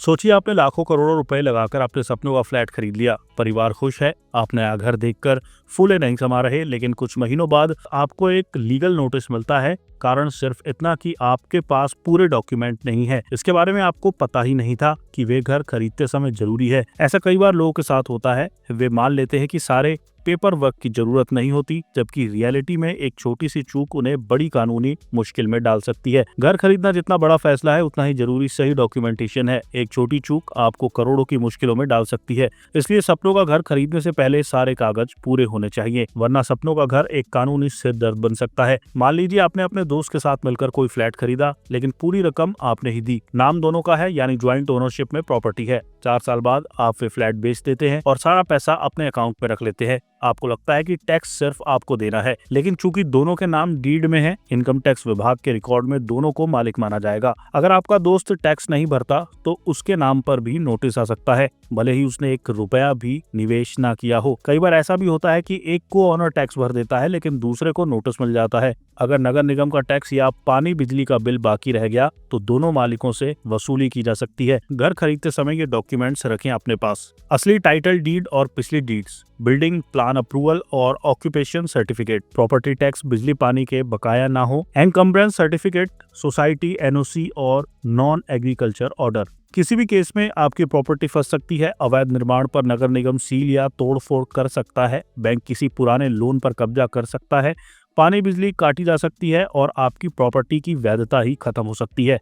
सोचिए आपने लाखों करोड़ों रुपए लगाकर अपने सपनों का फ्लैट खरीद लिया, परिवार खुश है, आप नया घर देखकर फूले नहीं समा रहे, लेकिन कुछ महीनों बाद आपको एक लीगल नोटिस मिलता है। कारण सिर्फ इतना कि आपके पास पूरे डॉक्यूमेंट नहीं है। इसके बारे में आपको पता ही नहीं था कि वे घर खरीदते समय जरूरी है। ऐसा कई बार लोगों के साथ होता है। वे मान लेते हैं कि सारे पेपर वर्क की जरूरत नहीं होती, जबकि रियलिटी में एक छोटी सी चूक उन्हें बड़ी कानूनी मुश्किल में डाल सकती है। घर खरीदना जितना बड़ा फैसला है, उतना ही जरूरी सही डॉक्यूमेंटेशन है। एक छोटी चूक आपको करोड़ों की मुश्किलों में डाल सकती है। इसलिए सपनों का घर खरीदने से पहले सारे कागज पूरे होने चाहिए, वरना सपनों का घर एक कानूनी सिरदर्द बन सकता है। मान लीजिए आपने अपने दोस्त के साथ मिलकर कोई फ्लैट खरीदा, लेकिन पूरी रकम आपने ही दी। नाम दोनों का है, यानी ज्वाइंट ओनरशिप में प्रॉपर्टी है। 4 साल बाद आप वे फ्लैट बेच देते हैं और सारा पैसा अपने अकाउंट में रख लेते हैं। आपको लगता है कि टैक्स सिर्फ आपको देना है, लेकिन चूंकि दोनों के नाम डीड में है, इनकम टैक्स विभाग के रिकॉर्ड में दोनों को मालिक माना जाएगा। अगर आपका दोस्त टैक्स नहीं भरता तो उसके नाम पर भी नोटिस आ सकता है, भले ही उसने 1 रुपया भी निवेश ना किया हो। कई बार ऐसा भी होता है कि एक को ओनर टैक्स भर देता है, लेकिन दूसरे को नोटिस मिल जाता है। अगर नगर निगम का टैक्स या पानी बिजली का बिल बाकी रह गया तो दोनों मालिकों से वसूली की जा सकती है। घर खरीदते समय ये डॉक्यूमेंट्स रखें अपने पास: असली टाइटल डीड और पिछली डीड्स, बिल्डिंग प्लान अप्रूवल और ऑक्यूपेशन सर्टिफिकेट, प्रॉपर्टी टैक्स बिजली पानी के बकाया ना हो, एनकम्बरेंस सर्टिफिकेट, सोसाइटी एनओसी और नॉन एग्रीकल्चर ऑर्डर। किसी भी केस में आपकी प्रॉपर्टी फंस सकती है। अवैध निर्माण पर नगर निगम सील या तोड़फोड़ कर सकता है, बैंक किसी पुराने लोन पर कब्जा कर सकता है, पानी बिजली काटी जा सकती है और आपकी प्रॉपर्टी की वैधता ही खत्म हो सकती है।